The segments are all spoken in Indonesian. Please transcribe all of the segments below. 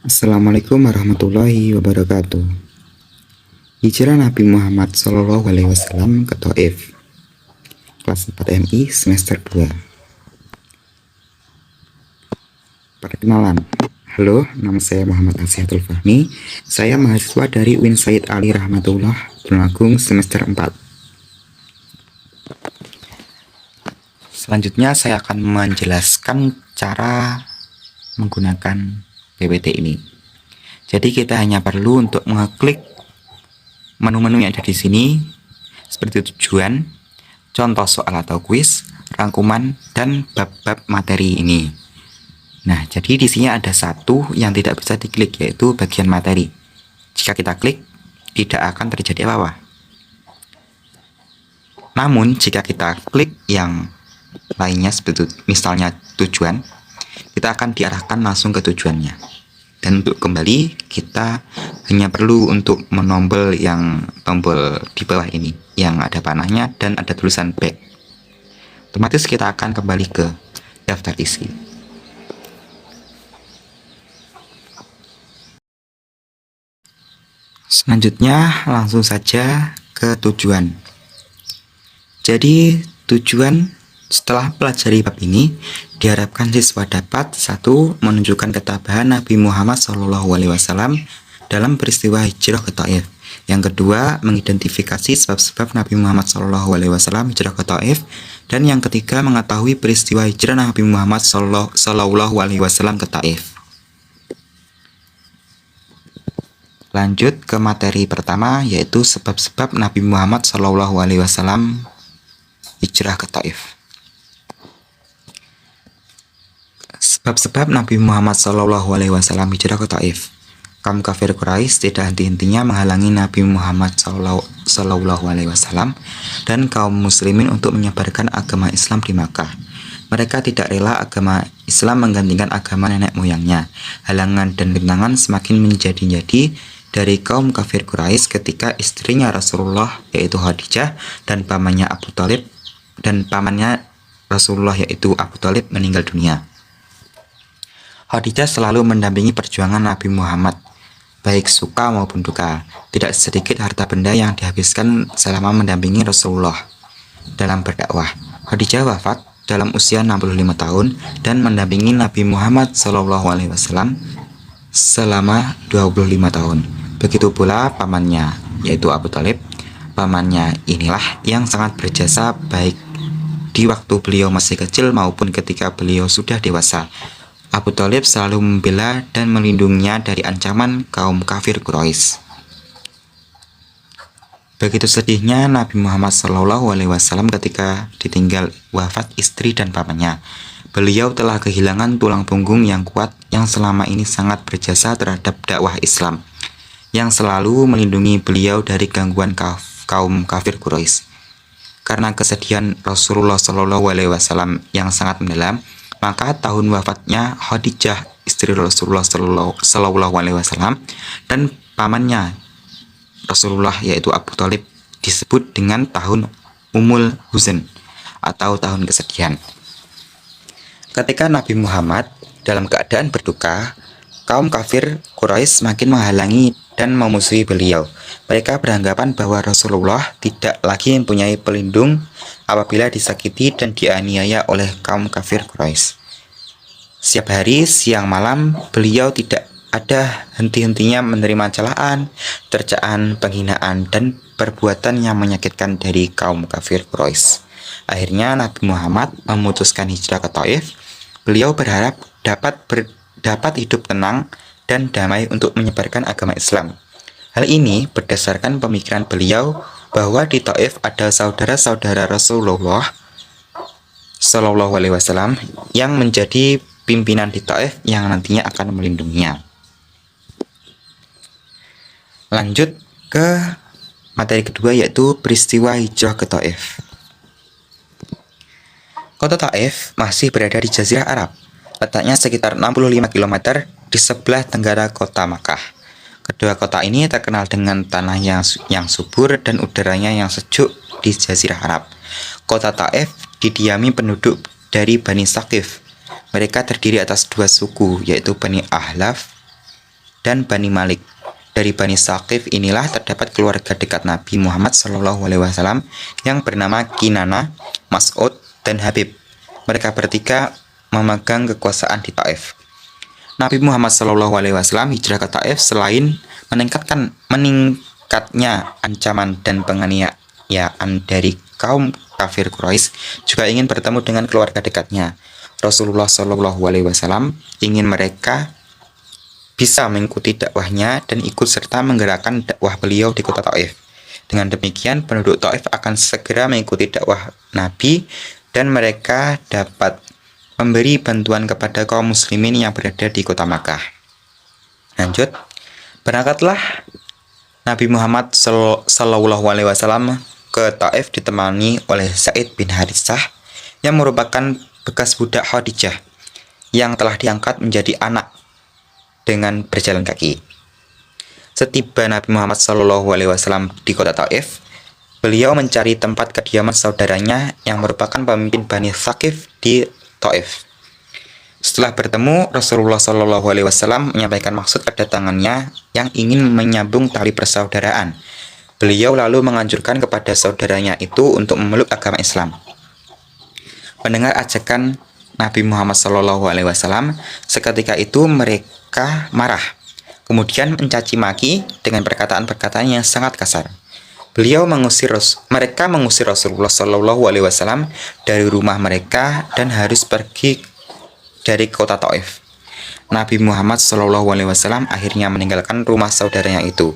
Assalamualaikum warahmatullahi wabarakatuh. Hijrah Nabi Muhammad SAW ke Taif, kelas 4 MI semester 2. Perkenalan. Halo, nama saya Muhammad Asyatul Fahmi. Saya mahasiswa dari UIN Said Ali Rahmatullah, Tulungagung semester 4. Selanjutnya saya akan menjelaskan cara menggunakan PPT ini. Jadi kita hanya perlu untuk mengeklik menu-menu yang ada di sini seperti tujuan, contoh soal atau kuis, rangkuman, dan bab-bab materi ini. Nah, jadi di sini ada satu yang tidak bisa diklik, yaitu bagian materi. Jika kita klik, tidak akan terjadi apa-apa. Namun, jika kita klik yang lainnya seperti misalnya tujuan, kita akan diarahkan langsung ke tujuannya. Dan untuk kembali, kita hanya perlu untuk menombol yang tombol di bawah ini yang ada panahnya dan ada tulisan back. Otomatis kita akan kembali ke daftar isi. Selanjutnya langsung saja ke tujuan. Jadi tujuan setelah pelajari bab ini, diharapkan siswa dapat 1. Menunjukkan ketabahan Nabi Muhammad SAW dalam peristiwa hijrah ke Taif. Yang kedua, mengidentifikasi sebab-sebab Nabi Muhammad SAW hijrah ke Taif. Dan yang ketiga, mengetahui peristiwa hijrah Nabi Muhammad SAW ke Taif. Lanjut ke materi pertama, yaitu sebab-sebab Nabi Muhammad SAW hijrah ke Taif. Sebab-sebab Nabi Muhammad SAW hijrah ke Taif. Kaum kafir Quraisy tidak henti-hentinya menghalangi Nabi Muhammad SAW dan kaum muslimin untuk menyebarkan agama Islam di Makkah. Mereka tidak rela agama Islam menggantikan agama nenek moyangnya. Halangan dan rintangan semakin menjadi-jadi dari kaum kafir Quraisy ketika istrinya Rasulullah yaitu Khadijah dan pamannya Rasulullah yaitu Abu Thalib meninggal dunia. Khadijah selalu mendampingi perjuangan Nabi Muhammad, baik suka maupun duka. Tidak sedikit harta benda yang dihabiskan selama mendampingi Rasulullah dalam berdakwah. Khadijah wafat dalam usia 65 tahun dan mendampingi Nabi Muhammad SAW selama 25 tahun. Begitu pula pamannya, yaitu Abu Thalib. Pamannya inilah yang sangat berjasa baik di waktu beliau masih kecil maupun ketika beliau sudah dewasa. Abu Thalib selalu membela dan melindunginya dari ancaman kaum kafir Quraisy. Begitu sedihnya Nabi Muhammad SAW ketika ditinggal wafat istri dan pamannya. Beliau telah kehilangan tulang punggung yang kuat yang selama ini sangat berjasa terhadap dakwah Islam, yang selalu melindungi beliau dari gangguan kaum kafir Quraisy. Karena kesedihan Rasulullah SAW yang sangat mendalam, maka tahun wafatnya Khadijah, istri Rasulullah SAW, dan pamannya Rasulullah yaitu Abu Thalib disebut dengan tahun Umul Huzn atau tahun kesedihan. Ketika Nabi Muhammad dalam keadaan berduka, kaum kafir Quraisy semakin menghalangi dan memusuhi beliau. Mereka beranggapan bahwa Rasulullah tidak lagi mempunyai pelindung apabila disakiti dan dianiaya oleh kaum kafir Quraisy. Setiap hari, siang malam, beliau tidak ada henti-hentinya menerima celaan, cercaan, penghinaan, dan perbuatan yang menyakitkan dari kaum kafir Quraisy. Akhirnya Nabi Muhammad memutuskan hijrah ke Taif. Beliau berharap dapat hidup tenang dan damai untuk menyebarkan agama Islam. Hal ini berdasarkan pemikiran beliau bahwa di Taif ada saudara-saudara Rasulullah SAW yang menjadi pimpinan di Taif yang nantinya akan melindunginya. Lanjut ke materi kedua, yaitu peristiwa hijrah ke Taif. Kota Taif masih berada di Jazirah Arab, letaknya sekitar 65 km di sebelah tenggara kota Makkah. Kedua kota ini terkenal dengan tanah yang subur dan udaranya yang sejuk di Jazirah Arab. Kota Taif didiami penduduk dari Bani Saqif. Mereka terdiri atas dua suku, yaitu Bani Ahlaf dan Bani Malik. Dari Bani Saqif inilah terdapat keluarga dekat Nabi Muhammad SAW yang bernama Kinana, Mas'ud, dan Habib. Mereka bertiga memegang kekuasaan di Taif. Nabi Muhammad SAW hijrah ke Taif selain meningkatnya ancaman dan penganiayaan dari kaum kafir Quraisy, juga ingin bertemu dengan keluarga dekatnya. Rasulullah SAW ingin mereka bisa mengikuti dakwahnya dan ikut serta menggerakkan dakwah beliau di kota Taif. Dengan demikian, penduduk Taif akan segera mengikuti dakwah Nabi dan mereka dapat memberi bantuan kepada kaum muslimin yang berada di kota Makkah. Lanjut, berangkatlah Nabi Muhammad SAW ke Taif ditemani oleh Zaid bin Haritsah yang merupakan bekas budak Khadijah yang telah diangkat menjadi anak dengan berjalan kaki. Setiba Nabi Muhammad SAW di kota Taif, beliau mencari tempat kediaman saudaranya yang merupakan pemimpin Bani Saqif di Taif. Setelah bertemu, Rasulullah SAW menyampaikan maksud kedatangannya yang ingin menyambung tali persaudaraan. Beliau lalu menganjurkan kepada saudaranya itu untuk memeluk agama Islam. Mendengar ajakan Nabi Muhammad SAW, seketika itu mereka marah, kemudian mencaci maki dengan perkataan-perkataan yang sangat kasar. Mereka mengusir Rasulullah SAW dari rumah mereka dan harus pergi dari kota Taif. Nabi Muhammad SAW akhirnya meninggalkan rumah saudaranya itu.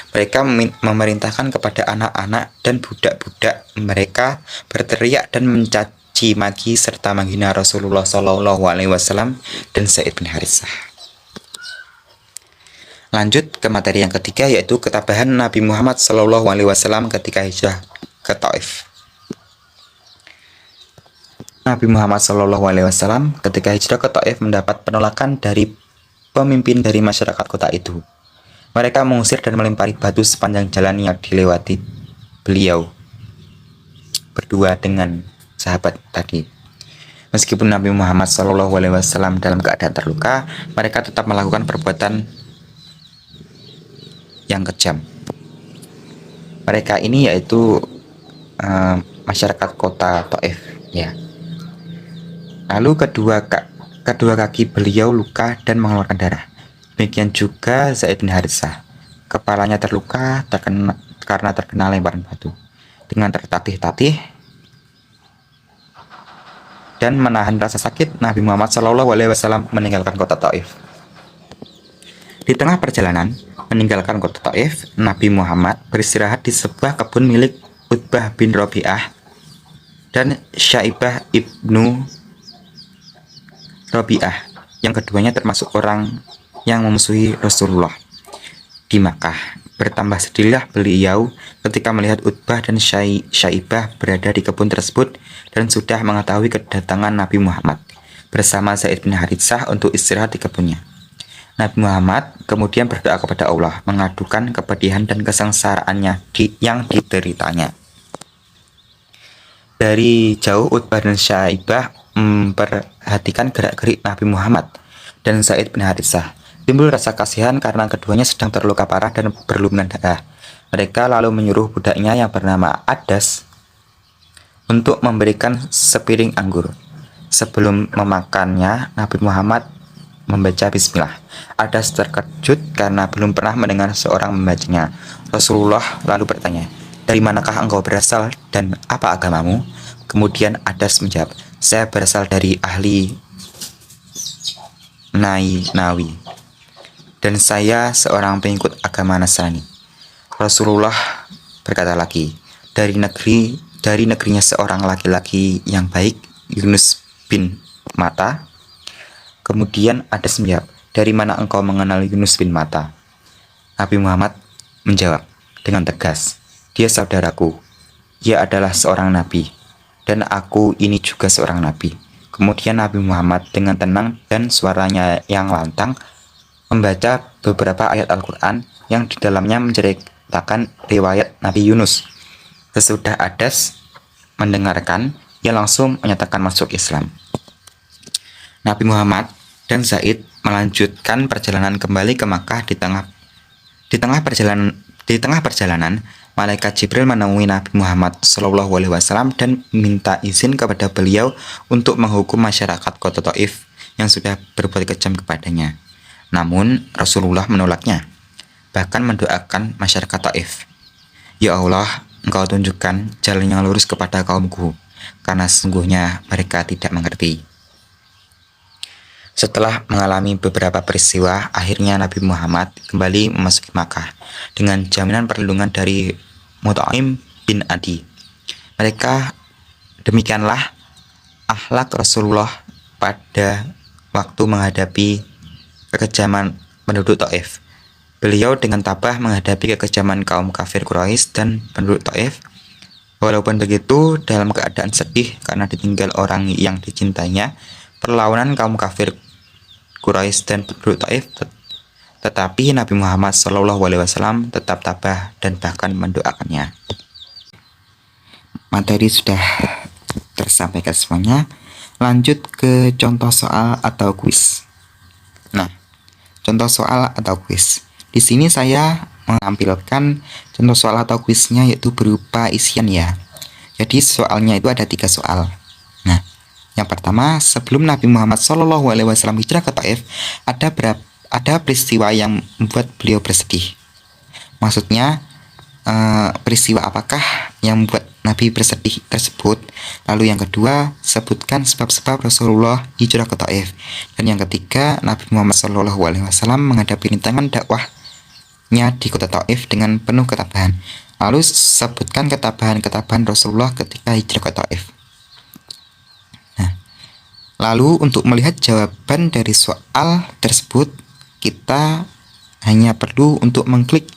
Mereka memerintahkan kepada anak-anak dan budak-budak mereka berteriak dan mencaci maki serta menghina Rasulullah SAW dan Zaid bin Haritsah. Lanjut ke materi yang ketiga, yaitu ketabahan Nabi Muhammad SAW ketika hijrah ke Taif. Nabi Muhammad SAW ketika hijrah ke Taif mendapat penolakan dari pemimpin dari masyarakat kota itu. Mereka mengusir dan melempari batu sepanjang jalan yang dilewati beliau berdua dengan sahabat tadi. Meskipun Nabi Muhammad SAW dalam keadaan terluka, mereka tetap melakukan perbuatan yang kejam. Mereka ini yaitu masyarakat kota Taif, ya. Lalu kedua kaki beliau luka dan mengeluarkan darah. Demikian juga Zaid bin Haritsah, kepalanya terluka karena terkena lemparan batu. Dengan tertatih-tatih dan menahan rasa sakit, Nabi Muhammad SAW meninggalkan kota Taif. Di tengah perjalanan meninggalkan kota Taif, Nabi Muhammad beristirahat di sebuah kebun milik Utbah bin Rabi'ah dan Syaibah ibnu Rabi'ah, yang keduanya termasuk orang yang memusuhi Rasulullah di Makkah. Bertambah sedihlah beliau ketika melihat Utbah dan Syaibah berada di kebun tersebut dan sudah mengetahui kedatangan Nabi Muhammad bersama Zaid bin Haritsah untuk istirahat di kebunnya. Nabi Muhammad kemudian berdoa kepada Allah, mengadukan kepedihan dan kesengsaraannya yang dideritanya. Dari jauh Utbah dan Syaibah memperhatikan gerak-gerik Nabi Muhammad dan Zaid bin Haritsah. Timbul rasa kasihan karena keduanya sedang terluka parah dan berlumuran darah. Mereka lalu menyuruh budaknya yang bernama Adas untuk memberikan sepiring anggur. Sebelum memakannya, Nabi Muhammad membaca bismillah. Adas terkejut karena belum pernah mendengar seorang membacanya. Rasulullah lalu bertanya, "Dari manakah engkau berasal dan apa agamamu?" Kemudian Adas menjawab, "Saya berasal dari ahli Nainawi dan saya seorang pengikut agama Nasrani." Rasulullah berkata lagi, dari negerinya seorang laki-laki yang baik, Yunus bin Matta." Kemudian Adas menjawab, "Dari mana engkau mengenal Yunus bin Matta?" Nabi Muhammad menjawab dengan tegas, "Dia saudaraku, dia adalah seorang nabi, dan aku ini juga seorang nabi." Kemudian Nabi Muhammad dengan tenang dan suaranya yang lantang membaca beberapa ayat Al-Quran yang di dalamnya menceritakan riwayat Nabi Yunus. Sesudah Adas mendengarkan, ia langsung menyatakan masuk Islam. Nabi Muhammad dan Zaid melanjutkan perjalanan kembali ke Makkah. Di tengah perjalanan, malaikat Jibril menemui Nabi Muhammad SAW dan minta izin kepada beliau untuk menghukum masyarakat kota Taif yang sudah berbuat kejam kepadanya. Namun Rasulullah menolaknya, bahkan mendoakan masyarakat Taif, "Ya Allah, Engkau tunjukkan jalan yang lurus kepada kaumku, karena sesungguhnya mereka tidak mengerti." Setelah mengalami beberapa peristiwa, akhirnya Nabi Muhammad kembali memasuki Makkah dengan jaminan perlindungan dari Mut'aim bin Adi. Demikianlah akhlak Rasulullah pada waktu menghadapi kekejaman penduduk Taif. Beliau dengan tabah menghadapi kekejaman kaum kafir Quraisy dan penduduk Taif. Walaupun begitu, dalam keadaan sedih karena ditinggal orang yang dicintainya, perlawanan kaum kafir Quraisy dan penduduk Taif, tetapi Nabi Muhammad SAW tetap tabah dan bahkan mendoakannya. Materi sudah tersampaikan semuanya. Lanjut ke contoh soal atau kuis. Nah, contoh soal atau kuis. Di sini saya menampilkan contoh soal atau kuisnya, yaitu berupa isian ya. Jadi soalnya itu ada 3 soal. Nah, yang pertama, sebelum Nabi Muhammad SAW hijrah ke Taif, ada peristiwa yang membuat beliau bersedih. Maksudnya, peristiwa apakah yang membuat Nabi bersedih tersebut? Lalu yang kedua, sebutkan sebab-sebab Rasulullah hijrah ke Taif. Dan yang ketiga, Nabi Muhammad SAW menghadapi rintangan dakwahnya di kota Taif dengan penuh ketabahan. Lalu sebutkan ketabahan Rasulullah ketika hijrah ke Taif. Nah, lalu untuk melihat jawaban dari soal tersebut, kita hanya perlu untuk mengklik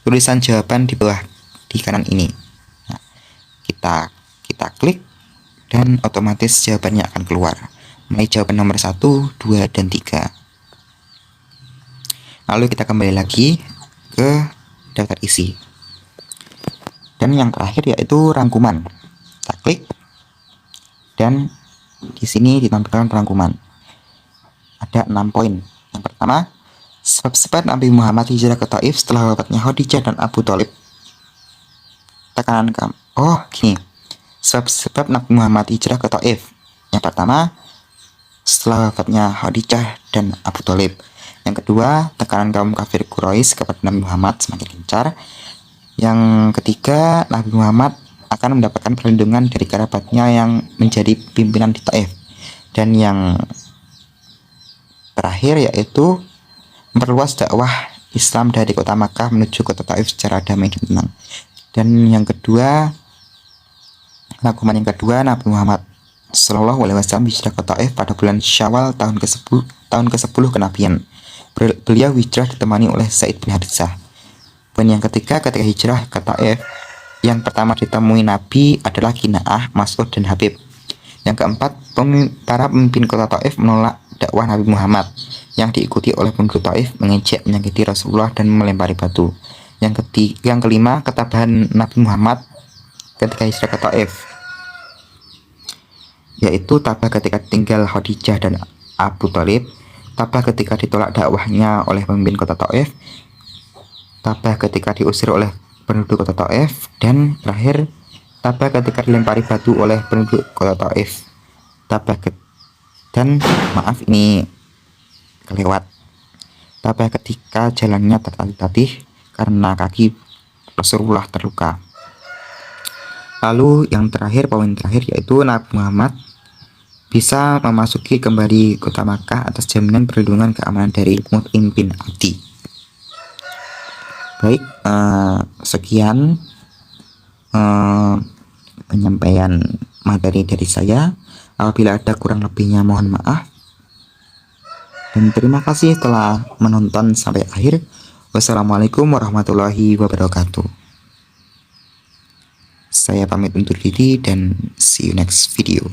tulisan jawaban di bawah di kanan ini. Nah, kita klik dan otomatis jawabannya akan keluar. Mulai jawaban nomor 1, 2, dan 3. Lalu kita kembali lagi ke daftar isi. Dan yang terakhir yaitu rangkuman. Kita klik dan di sini ditampilkan rangkuman. Ada 6 poin. Yang pertama, sebab-sebab Nabi Muhammad hijrah ke Taif setelah wafatnya Khadijah dan Abu Thalib. Tekanan kamu. Oh, gini. Sebab-sebab Nabi Muhammad hijrah ke Taif. Yang pertama, setelah wafatnya Khadijah dan Abu Thalib. Yang kedua, tekanan kaum kafir Quraisy kepada Nabi Muhammad semakin gencar. Yang ketiga, Nabi Muhammad akan mendapatkan perlindungan dari kerabatnya yang menjadi pimpinan di Taif. Dan yang terakhir yaitu memperluas dakwah Islam dari kota Makkah menuju kota Taif secara damai dan tenang. Dan yang kedua, rangkuman yang kedua, Nabi Muhammad SAW hijrah ke Taif pada bulan Syawal tahun ke-10 kenabian. Beliau hijrah ditemani oleh Zaid bin Haritsah. Poin yang ketiga, ketika hijrah ke Taif, yang pertama ditemui Nabi adalah Kina'ah, Mas'ud, dan Habib. Yang keempat, para pemimpin kota Taif menolak dakwah Nabi Muhammad, yang diikuti oleh penduduk Taif mengejek, menyakiti Rasulullah, dan melempari batu. Yang kelima, ketabahan Nabi Muhammad ketika hijrah ke Taif, yaitu tabah ketika tinggal Khadijah dan Abu Thalib, tabah ketika ditolak dakwahnya oleh pemimpin kota Taif, tabah ketika diusir oleh penduduk kota Taif, dan terakhir tabah ketika dilempari batu oleh penduduk kota Taif. Dan maaf, ini kelewat. Tabah ketika jalannya tertatih-tatih karena kaki Rasulullah terluka. Lalu yang terakhir, poin terakhir, yaitu Nabi Muhammad bisa memasuki kembali kota Makkah atas jaminan perlindungan keamanan dari Mut'im bin Adi. Baik, sekian penyampaian materi dari saya. Apabila ada kurang lebihnya mohon maaf. Dan terima kasih telah menonton sampai akhir. Wassalamualaikum warahmatullahi wabarakatuh. Saya pamit undur diri dan see you next video.